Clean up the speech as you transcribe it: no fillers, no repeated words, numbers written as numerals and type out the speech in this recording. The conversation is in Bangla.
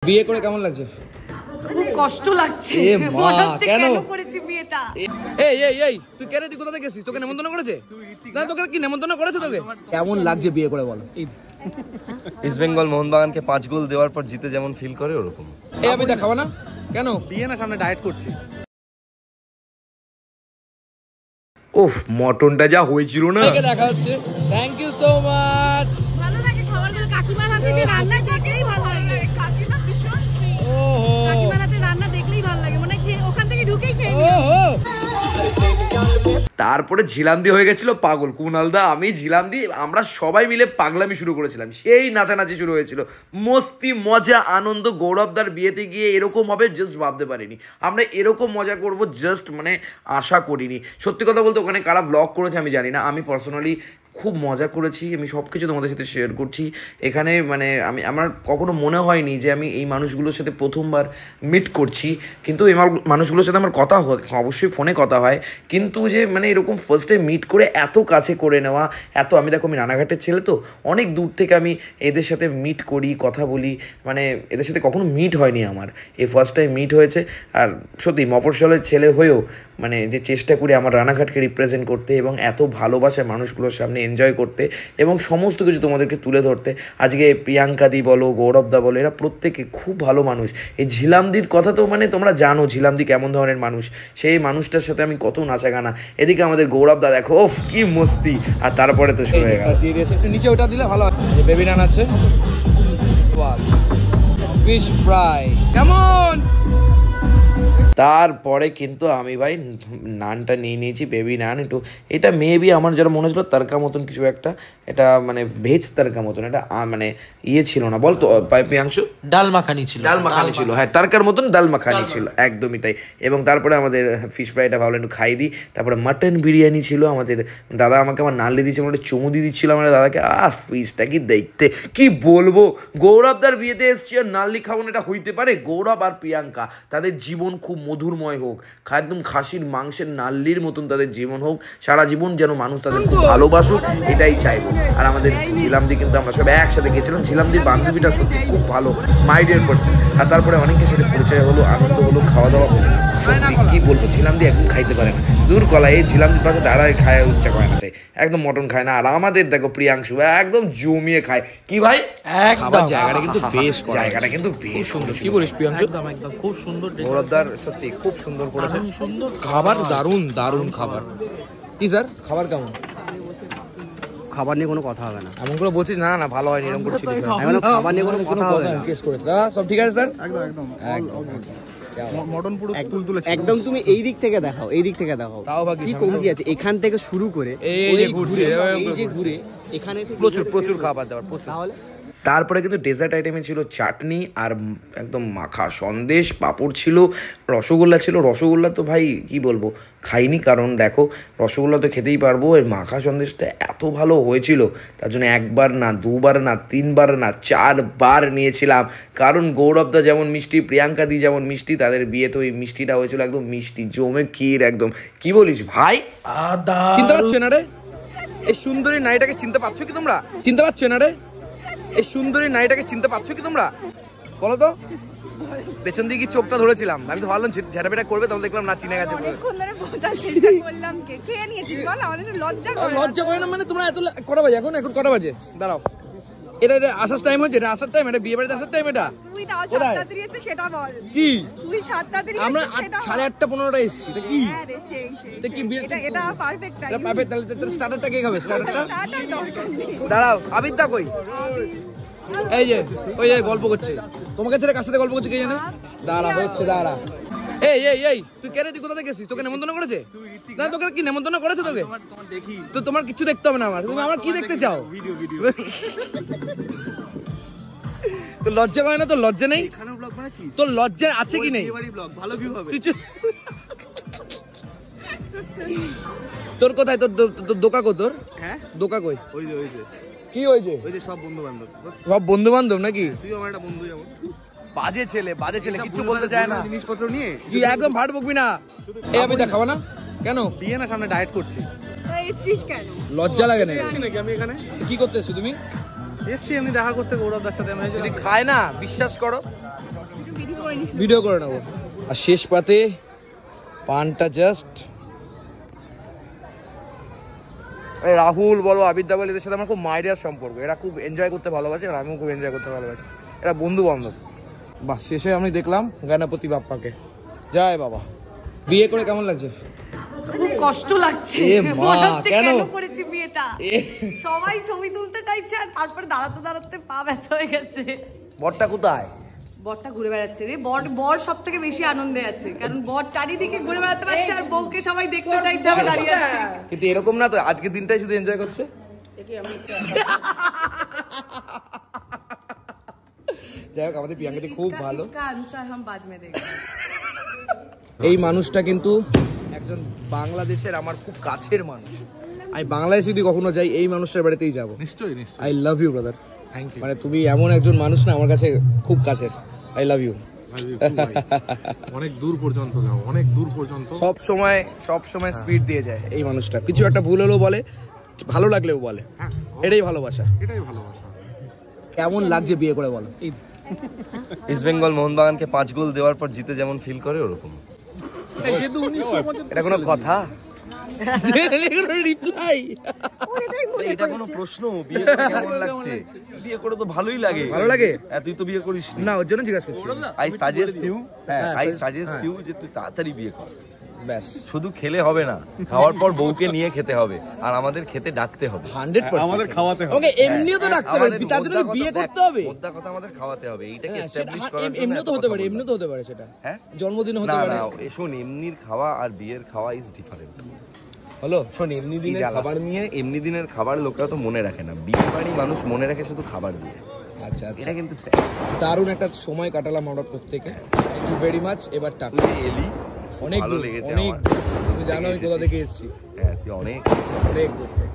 বিয়ে করে কেমন লাগছে? খুব কষ্ট লাগছে। কেন করেছি বিয়েটা? এই তুই কেন, তুই কোথা থেকে এসেছিস? তোকে নেমন্তন্ন করেছে? না তোকে কি নেমন্তন্ন করেছে তোকে? কেমন লাগছে বিয়ে করে বলো? ইস্ট বেঙ্গল মোহনবাগানকে 5 গোল দেওয়ার পর জিতে যেমন ফিল করে ওরকম। এই আমি দেখাবো না কেন? বিয়ে না, সামনে ডায়েট করছি। ওফ, মটনটা যা হয়েছিল না। দেখা হচ্ছে। Thank you so much. ভালো লাগে খাবারগুলো, কাকিমার হাতে দিয়ে রান্না দেখলেই ভালো লাগে। কাকিমা ভীষণ সুইট। ওহো, কাকিমার হাতে রান্না দেখলেই ভালো লাগে, মানে ওখান থেকে ঢুকেই খেয়ে নিই। ওহো, তারপরে ঝিলান্দি হয়ে গেছিল পাগল। কুনালদা, আমি ঝিলান্দি, আমরা সবাই মিলে পাগলামি শুরু করেছিলাম। সেই নাচানাচি শুরু হয়েছিল, মস্তি মজা আনন্দ। গৌরবদার বিয়েতে গিয়ে এরকম হবে জাস্ট ভাবতে পারিনি। আমরা এরকম মজা করব জাস্ট মানে আশা করিনি। সত্যি কথা বলতে ওখানে কারা ব্লগ করেছে আমি জানি না, আমি পার্সোনালি খুব মজা করেছি। আমি সব কিছু তোমাদের সাথে শেয়ার করছি এখানে। মানে আমার কখনো মনে হয়নি যে আমি এই মানুষগুলোর সাথে প্রথমবার মিট করছি, কিন্তু এই মানুষগুলোর সাথে আমার কথা অবশ্যই ফোনে কথা হয়, কিন্তু যে মানে এরকম ফার্স্ট টাইম মিট করে এত কাছে করে নেওয়া, এত আমি দেখো আমি রানাঘাটের ছেলে, তো অনেক দূর থেকে আমি এদের সাথে মিট করি, কথা বলি, মানে এদের সাথে কখনো মিট হয়নি আমার, এই ফার্স্ট টাইম মিট হয়েছে। আর সত্যি মফস্বলের ছেলে হয়েও মানে যে চেষ্টা করি আমার রানাঘাটকে রিপ্রেজেন্ট করতে এবং এত ভালোবাসা মানুষগুলোর সামনে এনজয় করতে এবং সমস্ত কিছু তোমাদেরকে তুলে ধরতে। আজকে প্রিয়াঙ্কাদি বলো, গৌরবদা বলো, এরা প্রত্যেকে খুব ভালো মানুষ। এই ঝিলামদির কথা তো মানে তোমরা জানো ঝিলামদি কেমন ধরনের মানুষ, সেই মানুষটার সাথে আমি কত নাচা গানা। এদিকে আমাদের গৌরবদা দেখো, ওফ কি মস্তি। আর তারপরে তো শুরু হয়ে গেল। নিচে ওটা দিলে ভালো হয়। বেবি নান আছে, ফিশ ফ্রাই কেমন। তারপরে কিন্তু আমি ভাই নানটা নিয়ে নিয়েছি, বেবি নান। একটু এটা মেবি আমার যেটা মনে হচ্ছিলো তরকা মতন কিছু একটা, এটা মানে ভেজ তরকা মতন, এটা মানে ইয়ে ছিল না বলতো প্রিয়াংশু, ডাল মাখানি ছিল। ডাল মাখানি ছিল, হ্যাঁ তরকার মতন ডাল মাখানি ছিল, একদমই তাই। এবং তারপরে আমাদের ফিশ ফ্রাইটা ভাবলাম একটু খাই দিই। তারপরে মাটন বিরিয়ানি ছিল আমাদের, দাদা আমাকে আমার নানলি দিয়েছিল, একটা চুমু দিয়ে দিচ্ছিল আমার দাদাকে। ফিশটা কি দেখতে, কি বলবো, গৌরবদার বিয়েতে এসছি আর নানলি খাবো না, এটা হইতে পারে? গৌরব আর প্রিয়াঙ্কা তাদের জীবন খুব মধুরময় হোক, একদম খাসির মাংসের নাল্লির মতন তাদের জীবন হোক, সারা জীবন যেন মানুষ তাদের খুব ভালোবাসুক, এটাই চাইবো। আর আমাদের ঝিলামদি কিন্তু আমরা সব একসাথে গেছিলাম। ঝিলামদির বান্ধবীটা সত্যি খুব ভালো, মাই ডিয়ার পার্সন। আর তারপরে অনেকের সাথে পরিচয় হলো, আনন্দ হলো, খাওয়া দাওয়া হলো। সত্যি কি বলবো, ঝিলামদি একদম খাইতে পারে না, দূর কলা। এই ঝিলামদির পাশে দাঁড়ায় খায়, ইচ্ছা করে না, চাই একদম মটন খায় না। আর আমাদের দেখো প্রিয়াংশু একদম জমিয়ে খায়। কি ভাই, একদম জায়গাটা কিন্তু বেশ, জায়গাটা কিন্তু বেশ সুন্দর। কি বলিস প্রিয়াংশু? একদম একদম খুব সুন্দর। গৌরবদার সত্যি খুব সুন্দর করেছে, সুন্দর খাবার, দারুণ দারুণ খাবার। কি স্যার খাবার কেমন? খাবার নিয়ে কোনো কথা হবে না। এমন করে বলছিস না না ভালো হয়নি, এরকম করছিস খাবার নিয়ে কোনো কথা হবে না। কেস করে সব ঠিক আছে স্যার? একদম একদম একদম মটন পুরো তুলতুলে একদম তুমি এই দিক থেকে দেখাও, এই দিক থেকে দেখাও, তাও বাকি কি কমতি আছে এখান থেকে শুরু করে এই যে ঘুরছে, এই যে ঘুরে এখানে প্রচুর খাবার দাবার প্রচুর। তাহলে তারপরে কিন্তু ডেজার্ট আইটেমে ছিল চাটনি আর একদম মাখা সন্দেশ, পাঁপড় ছিল, রসগোল্লা ছিল। রসগোল্লা তো ভাই কি বলবো, খাইনি, কারণ দেখো রসগোল্লা তো খেতেই পারবো। এর মাখা সন্দেশটা এত ভালো হয়েছিল, তার জন্য একবার না, দুবার না, তিনবার না, 4 বার নিয়েছিলাম। কারণ গৌরবদা যেমন মিষ্টি, প্রিয়াঙ্কা দি যেমন মিষ্টি, তাদের বিয়েতে ওই মিষ্টিটা হয়েছিল একদম মিষ্টি জমে ক্ষীর একদম। কি বলিস ভাই? চিনতে পারছো না রে এই সুন্দরী নারীটাকে? চিনতে পারছো কি তোমরা? চিনতে পারছো না রে এই সুন্দরী নারীটাকে? চিনতে পারছো কি তোমরা? বলো তো। পেছন দিকে চোখটা ধরেছিলাম, আমি তো ভাবলাম ঝেটাপেটা করবে, তখন দেখলাম না, চিনে গেছে। লজ্জা করে না মানে তোমরা এত কটা বাজে এখন? এখন কটা বাজে? দাঁড়াও, এটা আসার টাইম হচ্ছে, এটা আসার টাইম, এটা বিয়ে বাড়িতে আসার টাইম। এটা তুই দাও 7টা দিয়েছে সেটা বল। কি তুই 7টা দিয়েছিস? আমরা 8:30-15টা এসেছি। এটা কি? হ্যাঁ রে, সেই এটা কি বিয়ে? এটা পারফেক্ট টাইম। এটা পাবে তাহলে স্টার্টারটা কে খাবে? স্টার্টারটা স্টার্টার দরকার নেই। দাঁড়াও, আবিদা কই? এই যে ওই যে গল্প করছে, তোমাকে ছেড়ে কার সাথে গল্প করছে কে জানে? দাঁড়া হচ্ছে, দাঁড়া। এই তুই কেন, তুই কোথা থেকে এসেছিস? তোকে নেমন্তন্ন করেছে? না তোকে কি নেমন্তন্ন করেছে তোকে? তো তোমার কিছু দেখতে হবে না আমার, তুমি আমার কি দেখতে চাও? তো লজ্জা করে না? তোর লজ্জা নেই? তোর লজ্জা আছে কি নেই? তোর কোথায়, তোর দোকা কই? তোর দোকা কই? কি হয়েছে? সব বন্ধু বান্ধব নাকি? বাজে ছেলে কিছু বলতে চায় না, জিনিসপত্র নিয়ে কি একদম ভাট বকবি না। এই আমি দেখাবো না কেন? বিয়ে না, সামনে ডায়েট করছি। লজ্জা লাগে না? আমি এখানে কি করতে এসছো তুমি? এসছি এমনি দেখা করতে গৌরবদার সাথে। যদি খায় না, বিশ্বাস করো ভিডিও করে নেবো। আর শেষ পাতে পানটা জাস্ট রাহুল বলো আবিদ্যা বলো এদের সাথে আমার খুব মাইডিয়ার সম্পর্ক, এরা খুব এনজয় করতে ভালোবাসে আর আমিও খুব এনজয় করতে ভালোবাসি, এরা বন্ধু বান্ধব। বাহ, শেষে আমি দেখলাম গণপতি বাপ্পাকে, জয় বাবা। বিয়ে করে কেমন লাগছে? খুব কষ্ট লাগছে, এ মা, মনে হচ্ছে কেন? কেন করেছি বিয়েটা। সবাই ছবি তুলতে চাইছে আর তারপরে দাঁড়াতে দাঁড়াতে পা ব্যথা হয়ে গেছে। বরটা কোথায়? বরটা ঘুরে বেড়াচ্ছে রে, বর সব থেকে বেশি আনন্দে আছে, কারণ বর চারিদিকে ঘুরে বেড়াতে পারছে আর বউকে সবাই দেখতে চাইছে, আমি দাঁড়িয়ে আছি। কিন্তু এরকম না তো, আজকের দিনটাই শুধু এনজয় করছে। যাই হোক, আমাদের প্রিয়াঙ্কাদি খুব ভালো। इसका आंसर हम बाद में देंगे। এই মানুষটা কিন্তু একজন বাংলাদেশের আমার খুব কাছের মানুষ। আমি বাংলাদেশ যদি কখনো যাই এই মানুষটার বাড়িতেই যাবো। নিশ্চয়ই নিশ্চয়ই। I love you brother. Thank you. মানে তুমি এমন একজন মানুষ না আমার কাছে খুব কাছের। I love you. অনেক দূর পর্যন্ত যাও, অনেক দূর পর্যন্ত। সব সময় স্পিড দিয়ে যায় এই মানুষটা, কিছু একটা ভুল হলেও বলে, ভালো লাগলেও বলে, হ্যাঁ, এটাই ভালোবাসা। এটাই ভালোবাসা। কেমন লাগছে বিয়ে করে বলো? ইস্ট বেঙ্গল মোহনবাগানকে 5 গোল দেওয়ার পর জিতে যেমন ফিল করে ওরকম। এটা কোনো কথা? রিপ্লাই এটা কোনো প্রশ্ন? বিয়ে করে কেমন লাগছে? বিয়ে করে তো ভালোই লাগে। ভালো লাগে? তুই তো বিয়ে করিস না, ওর জন্য জিজ্ঞাসা করছি। আই সাজেস্ট ইউ হ্যাঁ। যে তুই তাড়াতাড়ি বিয়ে কর। ব্যাস, শুধু খেলে হবে না, খাওয়ার পর বউকে নিয়ে খেতে হবে আর আমাদের খেতে ডাকতে হবে। 100% আমাদের খাওয়াতে হবে। ওকে, এমনিও তো ডাক্তার, আমাদের তার জন্য মোদ্দা বিয়ে কথা করতে হবে। মোদ্দা কথা আমাদের খাওয়াতে হবে, এইটাকে হ্যাঁ, এস্টাবলিশ সেটা- করার জন্য এমনিও তো এত হতে কথা পারে, বললাম। এমনিও তো হতে পারে সেটা। হ্যাঁ, জন্মদিন হতে না পারে। না, শোন, এমনির খাওয়া আর বিয়ের খাওয়া ইজ ডিফারেন্ট। হলো শোন, এমনি দিনের খাবার নিয়ে, এমনি দিনের খাবার লোকরা তো মনে রাখে না, বিয়ে বাড়ি মানুষ মনে রাখে শুধু খাবার দিয়ে। আচ্ছা আচ্ছা, এটা কিন্তু fact। দারুণ একটা সময় কাটালাম আমরা প্রত্যেকে। Thank you very much. এবার টাটা। তুই এলি, অনেক ভালো দূর, লেগেছে অনেক আমার। দূর। তুমি জানো আমি কোথা থেকে এসেছি, হ্যাঁ, তুই অনেক অনেক দূর থেকে।